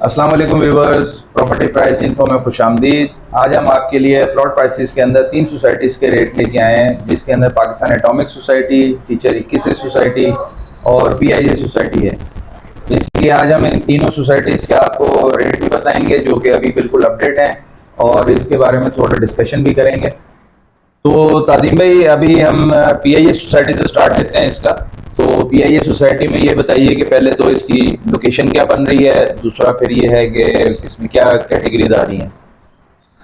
अस्सलाम वालेकुम viewers, property price info में खुशामदीद। आज हम आपके लिए प्लॉट प्राइसेस के अंदर 3 सोसाइटीज़ के रेट लेके आए हैं, जिसके अंदर Pakistan atomic society, teacher 21 society और पीआईए सोसाइटी है। इसलिए आज हम इन तीनों सोसाइटीज़ के आपको रेट भी बताएंगे जो कि अभी बिल्कुल अपडेट हैं, और इसके बारे में थोड़ा डिस्कशन भी करेंगे। तो तादीम भाई, अभी हम पीआईए सोसाइटी से स्टार्ट करते हैं इसका। तो पीआईए सोसाइटी में ये बताइए कि पहले तो इसकी लोकेशन क्या बन रही है, दूसरा फिर ये है कि इसमें क्या कैटेगरीज आ रही हैं।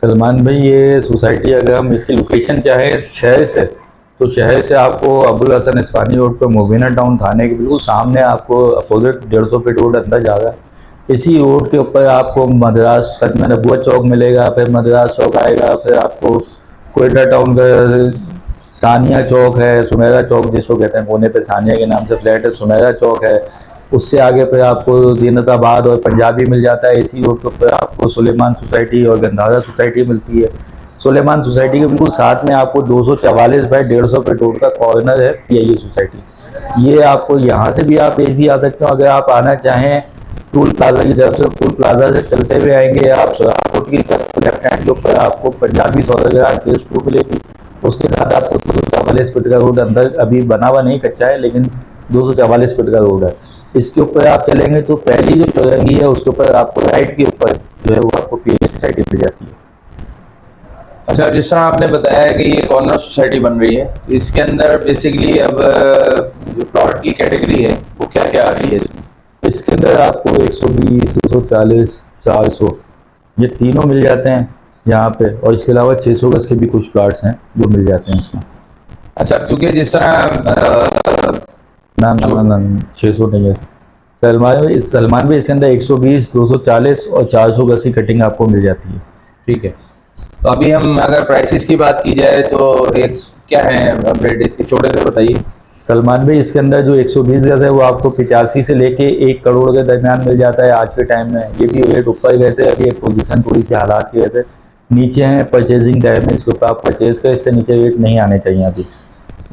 सलमान भाई, ये सोसाइटी अगर हम इसकी लोकेशन चाहे शहर से, तो शहर से आपको अबुल हसन इस्फानी रोड पर मुबीना टाउन थाने के बिल्कुल सामने आपको अपोजिट 150 फीट रोड अंदर जाएगा। इसी रोड के ऊपर आपको मद्रास नबुआ चौक मिलेगा, फिर मद्रास चौक आएगा, फिर आपको कोयटा टाउन का सानिया चौक है, सुनहरा चौक जिसको कहते हैं, कोने पे सानिया के नाम से फ्लैट है, सुनहरा चौक है। उससे आगे पे आपको जीनताबाद और पंजाबी मिल जाता है। इसी रोड के ऊपर आपको सुलेमान सोसाइटी और गंधारा सोसाइटी मिलती है। सुलेमान सोसाइटी के बिल्कुल साथ में आपको 244 बाई 150 फीट रोड का कॉर्नर है पीआईए सोसाइटी। ये आपको यहाँ से भी आप ईजी आ सकते हो। अगर आप आना चाहें टूल प्लाजा की तरफ से, टूल प्लाजा से चलते हुए आएंगे आप सोलापुर की तरफ, लेफ्ट हैंड के ऊपर आपको पंजाबी सौदागर फेज 2 मिलेगी। उसके साथ आपको 244 फीट का रोड अंदर अभी बना हुआ नहीं, कच्चा है, लेकिन 244 फीट का रोड है। इसके ऊपर आप चलेंगे तो पहली जो चौरंगी है उसके ऊपर आपको राइट के ऊपर जो है वो आपको पीएच सोसाइटी मिल जाती है। अच्छा, जिस तरह आपने बताया है कि ये कॉर्नर सोसाइटी बन रही है, इसके अंदर बेसिकली अब जो प्लॉट की कैटेगरी है वो क्या क्या आ रही है इसमें? इसके अंदर आपको 120, 240, 400 ये तीनों मिल जाते हैं यहाँ पे, और इसके अलावा 600 गज के भी कुछ प्लॉट्स हैं जो मिल जाते हैं इसमें। अच्छा, क्योंकि जिस तरह ना ना ना 600 नहीं है सलमान भी इसके अंदर 120, 240 और 400 गज की कटिंग आपको मिल जाती है। ठीक है, तो अभी हम अगर प्राइसेस की बात की जाए तो एक क्या है अब रेट इसके, छोटे से बताइए। सलमान भाई, इसके अंदर जो 120 गज है वो आपको 85 से लेके 1 करोड़ के दरमियान मिल जाता है आज के टाइम में। ये भी रेट ऊपर गए थे, अभी एक पोजीशन थोड़ी सी हालात की वजह से नीचे हैं परचेजिंग टाइम में, इसके ऊपर आप परचेज करें, इससे नीचे रेट नहीं आने चाहिए अभी।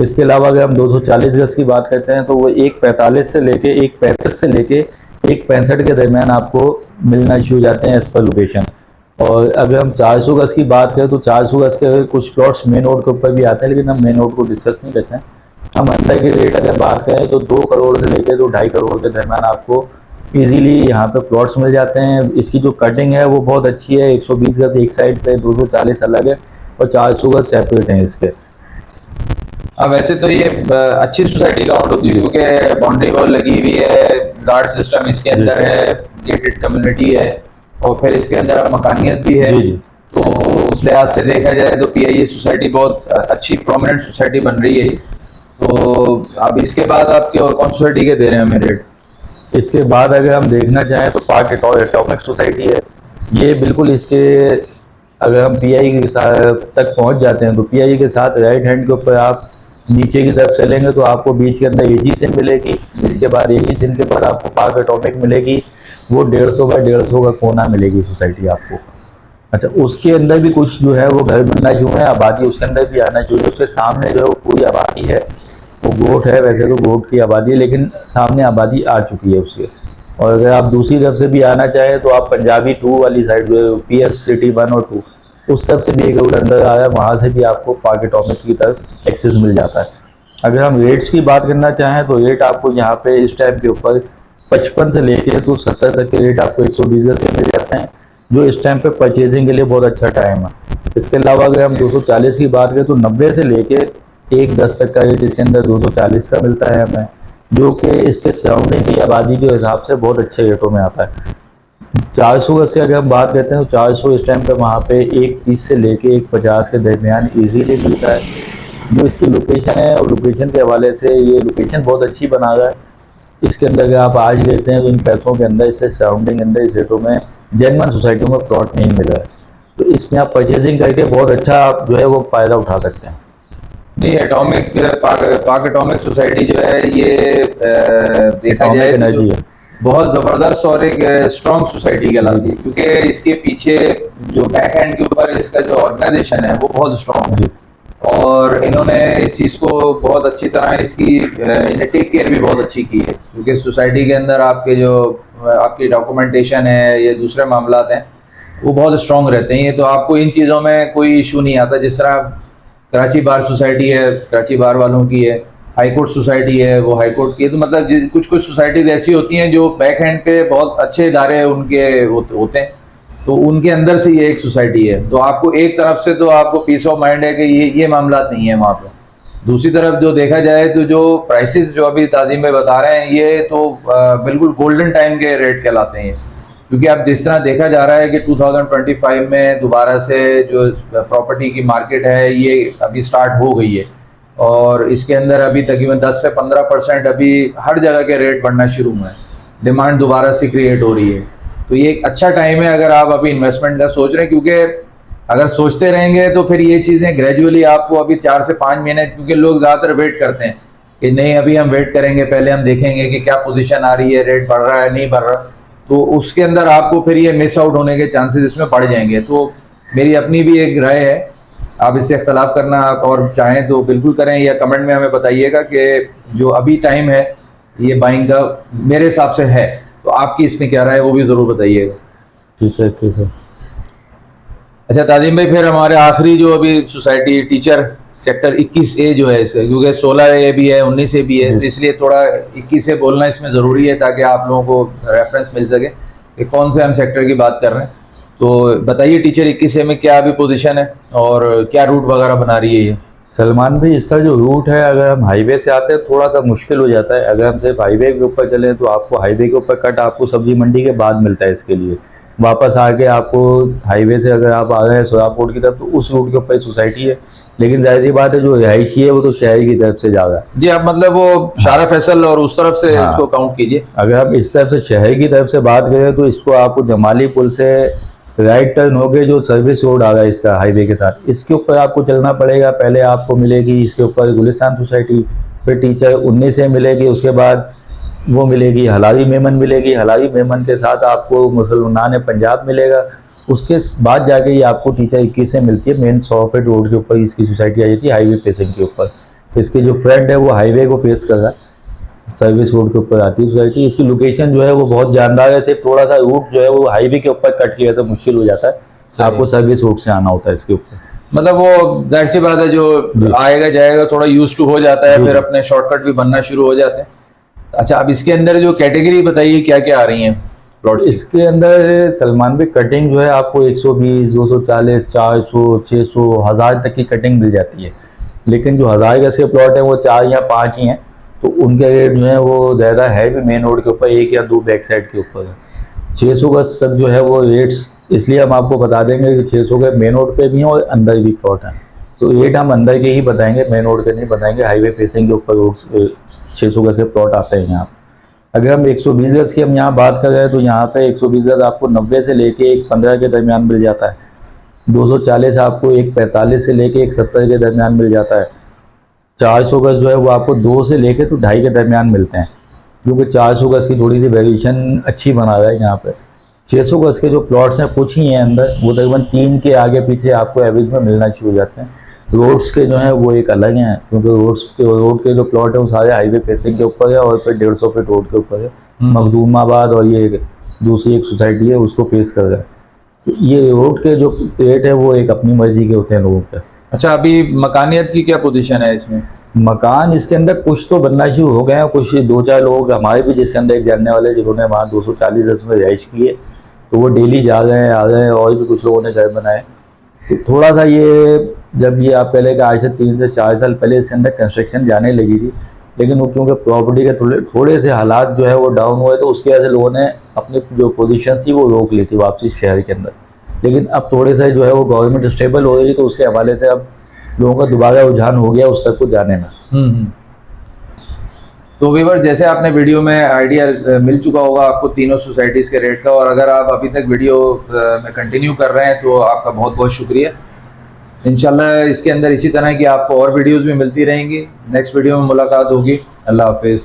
इसके अलावा अगर हम 240 गज की बात करते हैं तो वो 145 से लेके 135 से लेके 165 के दरमियान आपको मिलना शुरू हो जाते हैं एज पर लोकेशन। और अगर हम 400 गज की बात करें तो 400 गज के कुछ प्लॉट्स मेन रोड के ऊपर भी आते हैं, लेकिन हम मेन रोड को डिस्कस नहीं करते हैं। हम अंदर के रेट अगर बात करें तो 2 करोड़ से लेकर तो 2.5 करोड़ के दरमियान आपको इजीली यहाँ पे प्लॉट्स मिल जाते हैं। इसकी जो कटिंग है वो बहुत अच्छी है। 120 गज एक साइड पे, 240 अलग है और 400 गज सेपरेट हैं इसके। अब वैसे तो ये अच्छी सोसाइटी काउंट होती है क्योंकि बाउंड्री वॉल लगी हुई है, गार्ड सिस्टम इसके अंदर है, गेटेड कम्युनिटी है, और फिर इसके अंदर मकानियत भी है। तो उस लिहाज से देखा जाए तो पीआईए सोसाइटी बहुत अच्छी प्रोमिनेंट सोसाइटी बन रही है। तो अब इसके बाद आपके और कौन सोसाइटी के दे रहे हैं हमें रेट? इसके बाद अगर हम देखना चाहें तो पार्क एटॉमिक सोसाइटी है। ये बिल्कुल इसके अगर हम पीआई के तक पहुंच जाते हैं तो पीआई के साथ राइट हैंड के ऊपर आप नीचे की तरफ चलेंगे तो आपको बीच के अंदर एजी सिम मिलेगी। इसके बाद एजी सिम के बाद आपको पार्क एटॉमिक मिलेगी, वो 150 बाई 150 का कोना मिलेगी सोसाइटी आपको। अच्छा, उसके अंदर भी कुछ जो है वो घर बनना शुरू है, आबादी उसके अंदर भी आना चाहिए। उसके सामने जो है वो पूरी आबादी है, वो गोट है, वैसे तो गोट की आबादी है, लेकिन सामने आबादी आ चुकी है उसके। और अगर आप दूसरी तरफ से भी आना चाहें तो आप पंजाबी 2 वाली साइड जो पीएस सिटी 1 और 2 उस तरफ से भी एक रोड अंदर आ रहा है, वहाँ से भी आपको पार्क एटॉमिक की तरफ एक्सेस मिल जाता है। अगर हम रेट्स की बात करना चाहें तो रेट आपको यहाँ पे इस टाइम के ऊपर 55 से लेके तो 70 तक के रेट आपको 120 से मिल जाते हैं, जो इस टाइम पे परचेजिंग के लिए बहुत अच्छा टाइम है। इसके अलावा अगर हम 240 की बात करें तो 90 से लेके 110 तक का रेट इसके अंदर 240 का मिलता है हमें, जो कि इसके सराउंडिंग की आबादी के हिसाब से बहुत अच्छे रेटों में आता है। 400 गज से अगर हम बात करते हैं तो 400 इस टाइम पे वहाँ पे 130 से लेके 150 के दरमियान इजीली मिलता है। जो इसकी लोकेशन है और लोकेशन के हवाले से ये लोकेशन बहुत अच्छी बना रहा है। इसके अंदर अगर आप आज लेते हैं तो इन पैसों के अंदर, इससे सराउंडिंग अंदर इस रेटों में जेन्युइन सोसाइटियों में प्लॉट नहीं मिल रहा है। तो इसमें आप परचेजिंग करके बहुत अच्छा आप जो है वो फ़ायदा उठा सकते हैं। नहीं, एटॉमिक पाक एटॉमिक सोसाइटी जो है ये देखा जाए एनर्जी है, बहुत ज़बरदस्त और एक स्ट्रॉन्ग सोसाइटी कहलाती है, क्योंकि इसके पीछे जो बैक एंड के ऊपर इसका जो ऑर्गेनाइजेशन है वो बहुत स्ट्रॉन्ग है, और इन्होंने इस चीज़ को बहुत अच्छी तरह इसकी टेक केयर भी बहुत अच्छी की है, क्योंकि सोसाइटी के अंदर आपके जो आपकी डॉक्यूमेंटेशन है, ये दूसरे मामलात हैं, वो बहुत स्ट्रॉन्ग रहते हैं। ये तो आपको इन चीज़ों में कोई इशू नहीं आता। जिस तरह कराची बार सोसाइटी है, कराची बार वालों की है, हाई कोर्ट सोसाइटी है, वो हाई कोर्ट की है। तो मतलब कुछ कुछ सोसाइटीज ऐसी होती हैं जो बैक हैंड पे बहुत अच्छे इदारे उनके होते हैं, तो उनके अंदर से ये एक सोसाइटी है। तो आपको एक तरफ से तो आपको पीस ऑफ माइंड है कि ये मामला नहीं है वहाँ पे। दूसरी तरफ जो देखा जाए तो जो प्राइसेस जो अभी ताज़ीम में बता रहे हैं, ये तो बिल्कुल गोल्डन टाइम के रेट कहलाते हैं। क्योंकि अब जिस तरह देखा जा रहा है कि 2025 में दोबारा से जो प्रॉपर्टी की मार्केट है ये अभी स्टार्ट हो गई है, और इसके अंदर अभी तकरीबन 10 से 15% अभी हर जगह के रेट बढ़ना शुरू हुए हैं। डिमांड दोबारा से क्रिएट हो रही है। तो ये एक अच्छा टाइम है अगर आप अभी इन्वेस्टमेंट का सोच रहे हैं, क्योंकि अगर सोचते रहेंगे तो फिर ये चीज़ें ग्रेजुअली आपको अभी 4 से 5 महीने, क्योंकि लोग ज़्यादातर वेट करते हैं कि नहीं अभी हम वेट करेंगे, पहले हम देखेंगे कि क्या पोजीशन आ रही है, रेट बढ़ रहा है नहीं बढ़ रहा, तो उसके अंदर आपको फिर ये मिस आउट होने के चांसेस इसमें बढ़ जाएंगे। तो मेरी अपनी भी एक राय है, आप इससे इख्तलाफ करना और चाहें तो बिल्कुल करें, या कमेंट में हमें बताइएगा कि जो अभी टाइम है ये बाइंग का मेरे हिसाब से है। तो आपकी इसमें क्या राय है वो भी ज़रूर बताइएगा। ठीक है, ठीक है। अच्छा ताज़ीम भाई, फिर हमारे आखिरी जो अभी सोसाइटी टीचर सेक्टर 21A जो है इसका, क्योंकि 16A भी है 19A भी है, तो इसलिए थोड़ा 21A बोलना इसमें ज़रूरी है ताकि आप लोगों को रेफरेंस मिल सके कि कौन से हम सेक्टर की बात कर रहे हैं। तो बताइए टीचर 21A में क्या अभी पोजीशन है और क्या रूट वगैरह बना रही है ये? सलमान भाई, इसका जो रूट है, अगर हम हाईवे से आते हैं थोड़ा सा मुश्किल हो जाता है। अगर हम सिर्फ हाईवे के ऊपर चलें तो आपको हाईवे के ऊपर कट आपको सब्जी मंडी के बाद मिलता है। इसके लिए वापस आके आपको हाईवे से अगर आप आ गए हैं सोयापोर्ट की तरफ तो उस रूट के ऊपर सोसाइटी है। लेकिन जाहिर सी बात है जो रिहायशी है वो तो शहर की तरफ से ज़्यादा है। जी, आप मतलब वो शारा फैसल और उस तरफ से हाँ। इसको काउंट कीजिए। अगर आप इस तरफ से शहर की तरफ से बात करें तो इसको आपको जमाली पुल से राइट टर्न होके जो सर्विस रोड आ रहा है इसका हाईवे के साथ, इसके ऊपर आपको चलना पड़ेगा। पहले आपको मिलेगी इसके ऊपर गुलिस्तान सोसाइटी, फिर टीचर 19A मिलेगी, उसके बाद वो मिलेगी हलारी मेमन मिलेगी, हलारी मेमन के साथ आपको मुसलमान पंजाब मिलेगा। उसके बाद जाके ये आपको टीचर 21 से मिलती है। मेन 100 फीट रोड के ऊपर इसकी सोसाइटी आ जाती है, हाईवे फेसिंग के ऊपर। इसके जो फ्रंट है वो हाईवे को फेस कर रहा है, सर्विस रोड के ऊपर आती है सोसाइटी। इसकी लोकेशन जो है वो बहुत जानदार है। सिर्फ थोड़ा सा रूट जो है वो हाईवे के ऊपर कट किया तो मुश्किल हो जाता है, आपको सर्विस रोड से आना होता है इसके ऊपर। मतलब वो जाहिर सी बात है जो आएगा जाएगा थोड़ा यूज टू हो जाता है, फिर अपने शॉर्टकट भी बनना शुरू हो जाते हैं। अच्छा, अब इसके अंदर जो कैटेगरी बताइए क्या क्या आ रही हैं प्लॉट्स की? इसके अंदर सलमान भाई कटिंग जो है आपको 120, 240, 400, 600, 1000 तक की कटिंग मिल जाती है। लेकिन जो 1000 गज के प्लॉट है वो 4 या 5 ही हैं, तो उनके रेट जो है वो ज़्यादा है भी मेन रोड के ऊपर, 1 या 2 बैक साइड के ऊपर है। 600 गज तक जो है वो रेट्स इसलिए हम आपको बता देंगे कि 600 के मेन रोड पे भी हैं और अंदर भी प्लॉट हैं, तो रेट हम अंदर के ही बताएंगे, मेन रोड के नहीं बताएंगे। हाईवे फेसिंग के ऊपर रोड 600 गज के प्लॉट आते हैं यहाँ। अगर हम 120 गज की हम यहाँ बात कर रहे हैं तो यहाँ पे 120 गज आपको 90 से लेके 115 के दरमियान मिल जाता है। 240 आपको 145 से लेके 170 के दरमियान मिल जाता है। 400 गज जो है वो आपको 2 से लेके तो 2.5 के दरमियान मिलते हैं, क्योंकि 400 गज की थोड़ी सी वेरिएशन अच्छी बना रहा है यहाँ पे। 600 गज के जो प्लॉट्स हैं कुछ ही हैं अंदर, वो तकरीबन 3 के आगे पीछे आपको एवरेज में मिलना शुरू हो जाते हैं। रोड्स के जो है वो एक अलग हैं, क्योंकि रोड के जो प्लॉट है वो सारे हाईवे फेसिंग के ऊपर है और फिर 150 फीट रोड के ऊपर है। मखदूमाबाद और ये दूसरी एक सोसाइटी है उसको फेस कर रहा है। तो ये रोड के जो रेट है वो एक अपनी मर्जी के होते हैं लोगों के। अच्छा, अभी मकानियत की क्या पोजीशन है इसमें? मकान इसके अंदर कुछ तो बनना शुरू हो गए हैं, कुछ 2-4 लोग हमारे भी जिसके अंदर एक जानने वाले जिन्होंने वहाँ 240 गज में रिहाइश की है, तो वो डेली जा रहे हैं आ रहे हैं, और भी कुछ लोगों ने घर बनाए। तो थोड़ा सा ये जब ये आप पहले का आज से 3 से 4 साल पहले इसके अंदर कंस्ट्रक्शन जाने लगी थी, लेकिन वो क्योंकि प्रॉपर्टी के थोड़े से हालात जो है वो डाउन हुए, तो उसकी वजह से लोगों ने अपनी जो पोजीशन थी वो रोक ली थी वापसी शहर के अंदर। लेकिन अब थोड़े से जो है वो गवर्नमेंट स्टेबल हो रही, तो उसके हवाले से अब लोगों का दोबारा रुझान हो गया उस तक को जाने में। तो व्यूअर, जैसे आपने वीडियो में आइडिया मिल चुका होगा आपको तीनों सोसाइटीज़ के रेट का, और अगर आप अभी तक वीडियो में कंटिन्यू कर रहे हैं तो आपका बहुत बहुत शुक्रिया। इंशाल्लाह इसके अंदर इसी तरह की आपको और वीडियोस भी मिलती रहेंगी। नेक्स्ट वीडियो में मुलाकात होगी। अल्लाह हाफिज़।